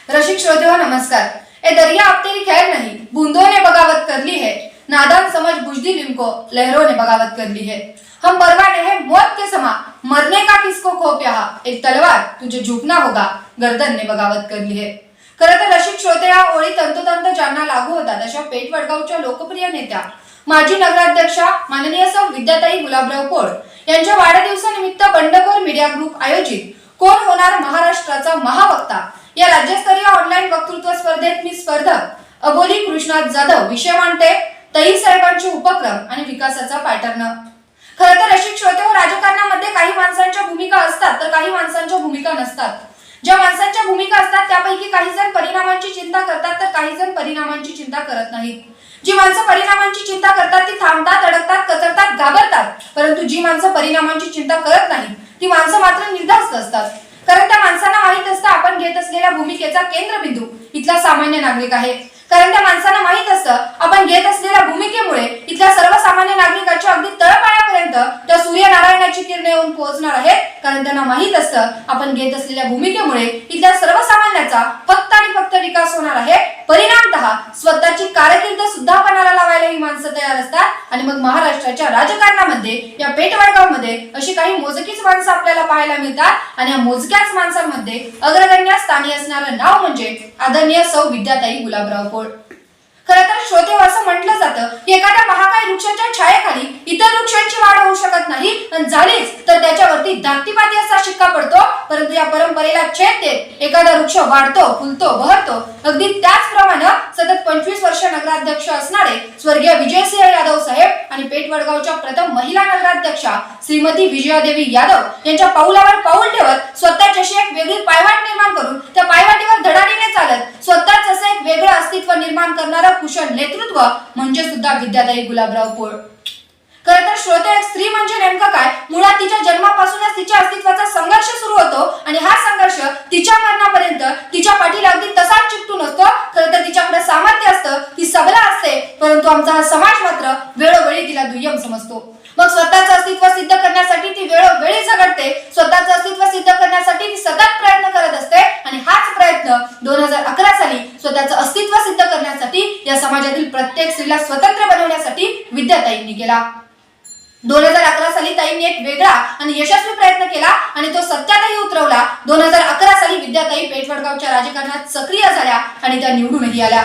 रसिक श्रोते हो नमस्कार। ए दरिया अब तेरी खैर नहीं, बूंदों ने बगावत कर ली है। नादान समझ बुझदिल इनको, लहरों ने बगावत कर ली है। हम परवाने हैं मौत के समा, मरने का किसको खौफ यहाँ। एक तलवार तुझे झुकना होगा, गर्दन ने बगावत कर ली है। खरं तर रसिक श्रोते या ओळी तंतोतंत ज्यांना लागू होतात अशा पेठ वडगावच्या लोकप्रिय नेत्या माजी नगराध्यक्षा माननीय सौ विद्याताई गुलाबराव पोळ यांच्या वाढदिवसानिमित्त बंडखोर मीडिया ग्रुप आयोजित कोण होणार महाराष्ट्राचा महावक्ता या राज्यस्तरीय ऑनलाईन वक्तृत्व स्पर्धेत मी स्पर्धक अबोली कृष्णात जाधव विषय मांडते ताई साहेबांचे उपक्रम आणि विकासाचा पॅटर्न। खरं तर रसिक श्रोते हो, राजकारणामध्ये काही माणसांच्या भूमिका असतात तर काही माणसांच्या भूमिका नसतात। ज्या माणसांच्या भूमिका असतात त्यापैकी काही जण परिणामांची चिंता करतात तर काही जण परिणामांची चिंता करत नाहीत। जी माणसं परिणामांची चिंता करतात ती थांबतात, अडकतात, कचरतात, घाबरतात, परंतु जी माणसं परिणामांची चिंता करत नाहीत ती माणसं मात्र निर्धास्त असतात। कारण त्या माणसांना माहित असतं आपण घेत असलेल्या भूमिकेचा केंद्रबिंदू इथला सामान्य नागरिक आहे। कारण त्या माणसांना माहित असतं आपण घेत असलेल्या भूमिकेमुळे इथल्या सर्वसामान्य नागरिकाच्या अगदी तळपायापर्यंत त्या सूर्यनारायणाची किरणे येऊन पोहोचणार आहेत। कारण त्यांना माहित असतं आपण घेत असलेल्या भूमिकेमुळे इथल्या सर्वसामान्याचा फक्त आणि फक्त विकास होणार आहे। परिणामतः स्वतःची कारकीर्द सुद्धा पणाला लावायला ही माणसं तयार असतात। आणि मग महाराष्ट्राच्या राजकारणामध्ये या पेठ वडगावमध्ये अशी काही मोजकीच माणसं आपल्याला पाहायला मिळतात आणि या मोजक्याच माणसांमध्ये अग्रगण्य स्थानी असणारं नाव म्हणजे आदरणीय सौ विद्याताई गुलाबराव पोळ। खरं तर श्रोते असं म्हटलं जातं की एखाद्या महाकाय वृक्षाच्या छायेखाली इतर वृक्षांची वाढ होऊ शकत नाही आणि झालीच तर त्याच्यावरती धाकटीपाती असा शिक्का पडतो। परंतु या परंपरेला छेद देत एखादा वृक्ष वाढतो, फुलतो, बहरतो। अगदी त्याचप्रमाणे सतत 25 वर्ष नगराध्यक्ष असणारे स्वर्गीय विजयसिंह यादव साहेब आणि पेठ वडगावच्या प्रथम महिला नगराध्यक्षा श्रीमती विजयादेवी यादव यांच्या पाऊलावर पाऊल ठेवत स्वतःची अशी एक वेगळी पायवाट निर्माण करून त्या पायवाटीवर धडाडीने चालत स्वतःच असं एक वेगळं अस्तित्व निर्माण करणारं कुशल नेतृत्व म्हणजे सुद्धा विद्याताई गुलाबराव पोळ। खरं तर श्रोते, एक स्त्री म्हणजे नेमकं काय, मुळात तिच्या जन्मापासूनच तिच्या अस्तित्वाचा संघर्ष सुरू होतो आणि हा संघर्ष तिच्या मरणापर्यंत तिच्या पाठीला अगदी तसाच चिकटून असतो। खरं तर तिच्याकडे सामर्थ्य असतं, ती सबला असते, परंतु आमचा हा समाज मात्र वेळोवेळी तिला दुय्यम समजतो। मग स्वतःचं अस्तित्व सिद्ध करण्यासाठी ती वेळोवेळी झगडते, स्वतःचं अस्तित्व सिद्ध करण्यासाठी ती सतत प्रयत्न करत असते आणि हाच प्रयत्न 2011 साली स्वतःचं अस्तित्व सिद्ध करण्यासाठी या समाजातील प्रत्येक स्त्रीला स्वतंत्र बनवण्यासाठी विद्याताईंनी केला। 2011 साली ताईंनी एक वेगळा आणि यशस्वी प्रयत्न केला आणि तो सत्यातही उतरवला। 2011 साली विद्याताई पेठ वडगावच्या राजकारणात सक्रिय झाल्या आणि त्या निवडूनही आल्या।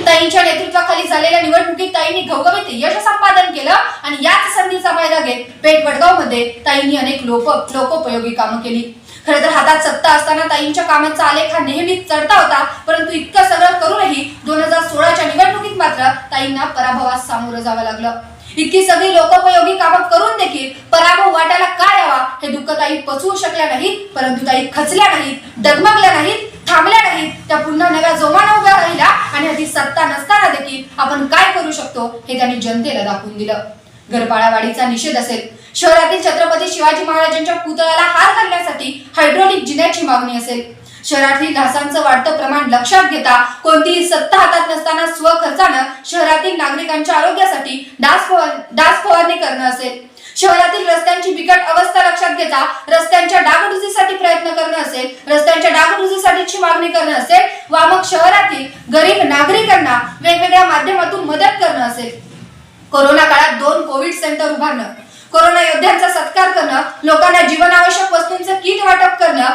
ताईंच्या नेतृत्वाखाली झालेल्या निवडणुकीत ताईंनी घवघवीत यश संपादन केलं आणि याच संधीचा फायदा घेत पेठ वडगावमध्ये ताईंनी अनेक लोकोपयोगी कामं केली। खरं तर हातात सत्ता असताना ताईंच्या कामांचा आलेख हा नेहमीच चढता होता, परंतु इतकं सगळं करूनही 2016च्या निवडणुकीत मात्र ताईंना पराभवास सामोरं जावं लागलं। इतकी सगळी लोकोपयोगी कामं करून देखील पराभव वाटायला काय यावा हे दुःख ताई पचवू शकल्या नाहीत, परंतु ताई खचल्या नाहीत, डगमगल्या नाहीत, थांबल्या नाहीत। त्या पुन्हा नव्या जोमाने उभ्या राहिल्या आणि आधी सत्ता नसताना देखील आपण काय करू शकतो हे त्यांनी जनतेला दाखवून दिलं। घरपाळावाढीचा निषेध असेल, शहरातील छत्रपती शिवाजी महाराजांच्या पुतळ्याला हार घालण्यासाठी हायड्रोलिक जिन्याची मागणी असेल, शहरातील ढासांचं वाढतं प्रमाण लक्षात घेता कोणतीही सत्ता हातात नसताना स्वखर्चानं शहरातील नागरिकांच्या आरोग्यासाठी डास फवारणी करणं असेल, शहरातील रस्त्यांची बिकट अवस्था लक्षात घेता रस्त्यांच्या डागडुजीसाठी प्रयत्न करणं असेल, रस्त्यांच्या डागडुजीसाठीची मागणी करणं असेल, वा मग शहरातील गरीब नागरिकांना वेगवेगळ्या माध्यमातून मदत करणं असेल, कोरोना काळात 2 कोविड सेंटर उभारणं, कोरोना योद्ध्यांचा सत्कार करणं, लोकांना जीवनावश्यक वस्तूंचं किट वाटप करणं,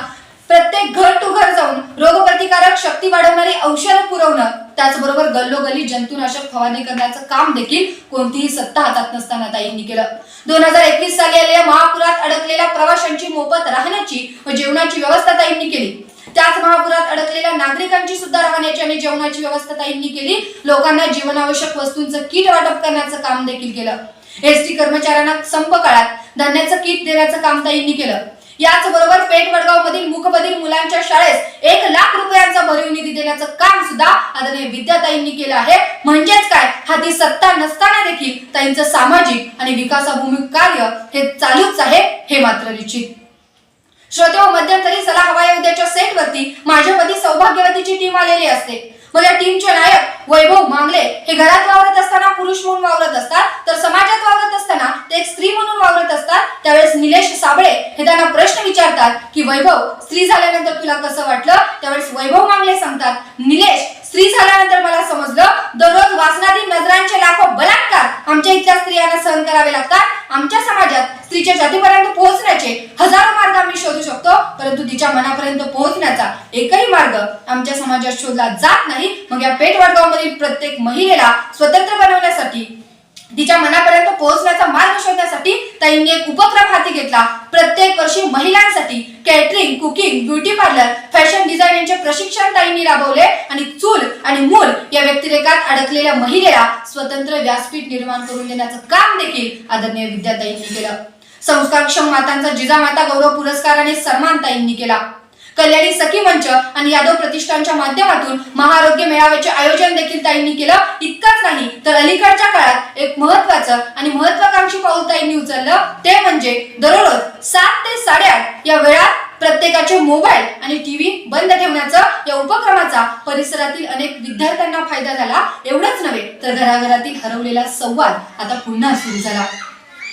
प्रत्येक घर टू घर जाऊन रोगप्रतिकारक शक्ती वाढवणारी औषधं पुरवणं, त्याचबरोबर गल्लोगल्ली जंतुनाशक फवारणी करण्याचं काम देखील कोणतीही सत्ता हातात नसताना ताईंनी केलं। 2021 साली आलेल्या महापुरात अडकलेल्या प्रवाशांची मोफत राहण्याची व जेवणाची व्यवस्था ताईंनी केली। त्याच महापुरात अडकलेल्या नागरिकांची सुद्धा राहण्याची आणि जेवणाची व्यवस्था ताईंनी केली। लोकांना जीवनावश्यक वस्तूंचं किट वाटप करण्याचं काम देखील केलं। एसटी कर्मचाऱ्यांना संप काळात धान्याचं किट देण्याचं काम ताईंनी केलं। याच बरोबर पेठ वडगाव मधील मूकबधीर मुलांच्या शाळेस 1 लाख रुपयांचा भरीव निधी देण्याचं काम सुद्धा आदरणीय विद्याताईंनी केलं आहे। म्हणजेच काय, हाती सत्ता नसताना देखील ताईंचं सामाजिक आणि विकासाभिमुख कार्य हे चालूच आहे हे मात्र निश्चित। श्रोते, मध्यंतरी चला हवा या उद्याच्या सेटवरती माझ्यावरती सौभाग्यवतीची टीम आलेली असते। मग या टीमचे नायक वैभव मांगले हे घरात वावरत असताना पुरुष म्हणून वावरत असतात, तर समाजात वावरत असताना ते एक स्त्री म्हणून वावरत असतात. त्यावेळेस निलेश साबळे हे त्यांना प्रश्न विचारतात की वैभव, स्त्री झाल्यानंतर तुला कसं वाटलं? त्यावेळेस वैभव मांगले सांगतात, निलेश, स्त्री झाल्यानंतर मला समजलं दररोज वासनातील नजरांचे लाखो बलात्कार आमच्या इथल्या स्त्रियांना सहन करावे लागतात. आमच्या समाजात स्त्रीच्या जातीपर्यंत पोहोचण्याचे हजारो मार्ग आम्ही शोधू शकतो, परंतु तिच्या मनापर्यंत पोहोचण्याचा एकही मार्ग आमच्या समाजात शोधला जात नाही. मग या पेठ वडगाव मधील प्रत्येक महिलेला स्वतंत्र बनवण्यासाठी, तिच्या मनापर्यंत पोहोचण्याचा मार्ग शोधण्यासाठी ताईंनी एक उपक्रम हाती घेतला. प्रत्येक वर्षी महिलांसाठी catering, cooking, beauty parlour, fashion design यांचे प्रशिक्षण ताईंनी राबवले आणि चूल आणि मूल या व्यक्तिरेखात अडकलेल्या महिलेला स्वतंत्र व्यासपीठ निर्माण करून देण्याचं काम देखील आदरणीय विद्याताईंनी केलं. संस्कारक्षम मातांचा जिजामाता गौरव पुरस्काराने सन्मान ताईंनी केला. कल्याणी सखी मंच आणि यादव प्रतिष्ठानच्या माध्यमातून महाआरोग्य मेळाव्याचे आयोजन देखील ताईंनी केलं. इतकंच नाही तर अलीकडच्या काळात एक महत्त्वाचं आणि महत्त्वाकांक्षी पाऊल ताईंनी उचललं, ते म्हणजे दररोज 7 ते 8:30 या वेळात प्रत्येकाचे मोबाईल आणि टीव्ही बंद ठेवण्याचा या उपक्रमाचा परिसरातील अनेक विद्यार्थ्यांना फायदा झाला. एवढंच नव्हे तर घराघरातील हरवलेला संवाद आता पुन्हा सुरू झाला.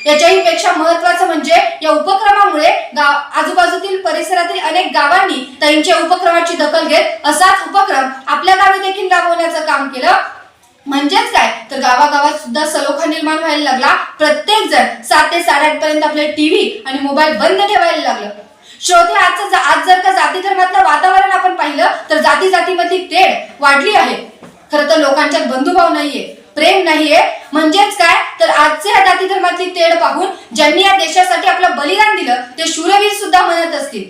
याच्याही पेक्षा महत्त्वाचं म्हणजे या उपक्रमामुळे आजूबाजूतील परिसरातील अनेक गावांनी ताईंच्या उपक्रमाची दखल घेत असाच उपक्रम आपल्या गावी देखील राबवण्याचं काम केलं. म्हणजेच काय तर गावागावात सुद्धा सलोखा निर्माण व्हायला लागला. प्रत्येक जण 7 ते 8:30 पर्यंत आपले टीव्ही आणि मोबाईल बंद ठेवायला लागलं. श्रोते, आज जर का जाती धर्मातलं वातावरण आपण पाहिलं तर जाती जातीमधली तेढ वाढली आहे. खरं तर लोकांच्यात बंधुभाव नाहीये, प्रेम नाहीये. म्हणजेच काय तर आजच्या जाती धर्मातली तेढ पाहून ज्यांनी या देशासाठी आपलं बलिदान दिलं ते शूरवीर सुद्धा म्हणत असतील,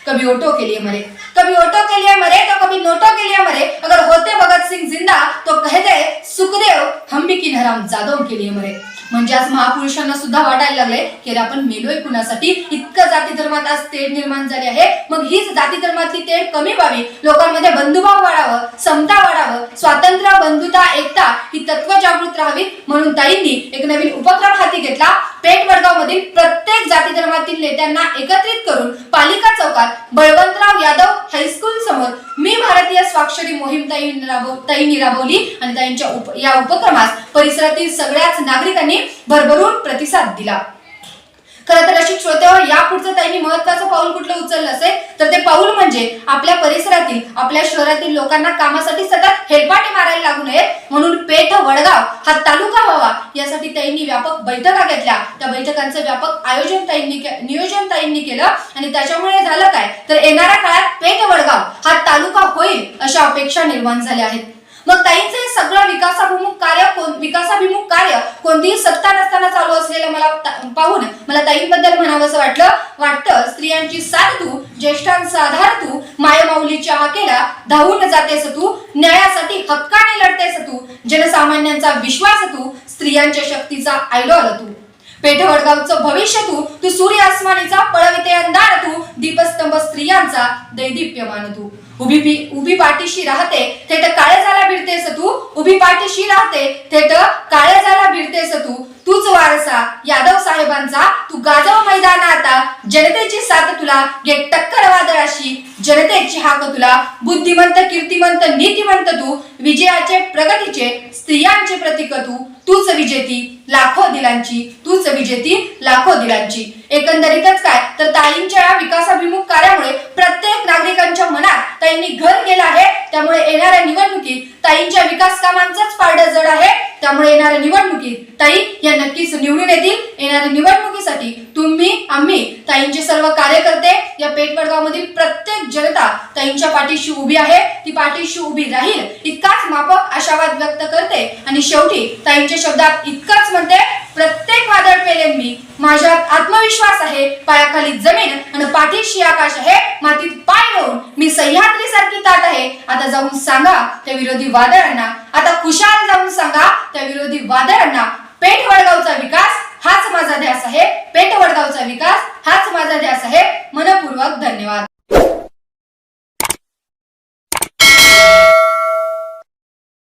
कभी ओटो के लिए मरे, कभी ओटो के लिए मरे तो कभी नोटो के लिए मरे, अगर होते भगत सिंह जिंदा तो कहते सुखदेव हम भी किन हरामजादों के लिए मरे. म्हणजे आज महापुरुषांना सुद्धा वाटायला लागले की आपण मेलोय कुणासाठी. इतकं जाती धर्मात आज तेढ निर्माण झाली आहे. मग हीच जाती धर्मातली तेढ कमी व्हावी, लोकांमध्ये बंधुभाव वाढावं, समता वाढावं, स्वातंत्र्य, बंधुता, एकता ही तत्व जागृत राहावी म्हणून ताईंनी एक नवीन उपक्रम हाती घेतला. पेठ वडगाव मधील प्रत्येक जाती धर्मातील नेत्यांना एकत्रित करून पालिका चौकात बळवंतराव यादव हायस्कूल समोर मी भारतीय स्वाक्षरी मोहीम ताईंनी राबवली आणि ताईंच्या या उपक्रमास परिसरातील सगळ्याच नागरिकांनी भरभरून प्रतिसाद दिला. खरं तर रसिक श्रोत्यावर या पुढचं ताईंनी महत्त्वाचं पाऊल कुठलं उचललं असेल तर ते पाऊल म्हणजे आपल्या परिसरातील, आपल्या शहरातील लोकांना कामासाठी सतत हेलपाटे मारायला लागू नयेत म्हणून पेठ वडगाव हा तालुका व्हावा यासाठी ताईंनी व्यापक बैठका घेतल्या. त्या बैठकांचं व्यापक नियोजन ताईंनी केलं आणि त्याच्यामुळे झालं काय तर येणाऱ्या काळात पेठ वडगाव हा तालुका होईल अशा अपेक्षा निर्माण झाल्या आहेत. मग ताईंचं हे सगळं विकासाभिमुख कार्य कोणतीही सत्ता नसताना चालू असलेलं पाहून मला ताईंबद्दल म्हणावंसं वाटतं. स्त्रियांची साथ तू, ज्येष्ठांचा आधार तू, मायमाऊलीच्या हाकेला धावून जातेस तू, न्यायासाठी हक्काने लढतेस तू, जनसामान्यांचा विश्वास तू, स्त्रियांच्या शक्तीचा आयडॉल तू. पेठ वडगावचं भविष्य तू सूर्य आसमानीचा पळविते अंधार तू, दीपस्तंभ स्त्रियांचा दैदिप्यमान तू. उभी पाठीशी राहते थेट काळजाला भिडतेस तू, उभी पाठीशी राहते थेट काळजाला भिडतेस तू. तूच वारसा यादव साहेबांचा, तू गाजव मैदानात, जनतेची साथ तुला, घे टक्कर वादळाशी, जनतेची हाक तुला. बुद्धिमंत, कीर्तिमंत, नीतिमंत तू, विजयाचे प्रगतीचे स्त्रियांचे प्रतीक तू. तूच विजेती लाखो दिलांची, तूच विजेती लाखो दिलांची. एकंदरीतच काय तर ताईंच्या विकासाभिमुख कार्यामुळे प्रत्येक नागरिकांच्या मनात ताईंनी घर केलं आहे. त्यामुळे येणाऱ्या निवडणुकीत ताईंच्या विकास कामांचंच पारडं जड आहे. त्यामुळे येणाऱ्या निवडणुकीत ताई या नक्कीच निवडून येतील. येणाऱ्या निवडणुकीसाठी आम्ही ताईंचे सर्व कार्यकर्ते, या पेठ वडगाव मधील प्रत्येक जनता ताईंच्या पाठीशी उभी आहे, ती पाठीशी उभी राहील इतकाच माफक आशावाद व्यक्त करते आणि शेवटी ताईंच्या शब्दात इतकंच म्हणते, प्रत्येक वादळ पेलेन मी, माझ्यात आत्मविश्वास आहे, पायाखाली जमीन आणि पाठीशी आकाश आहे, मातीत पाय रोवून मी सह्याद्री सारखी ताट आहे. आता जाऊन सांगा त्या विरोधी वादळांना, आता खुशाल जाऊन सांगा त्या विरोधी वादळांना, पेठ वडगावचा विकास हाच माझा ध्यास आहे, पेठ वडगावचा विकास हाच माझा ध्यास आहे. मनपूर्वक धन्यवाद.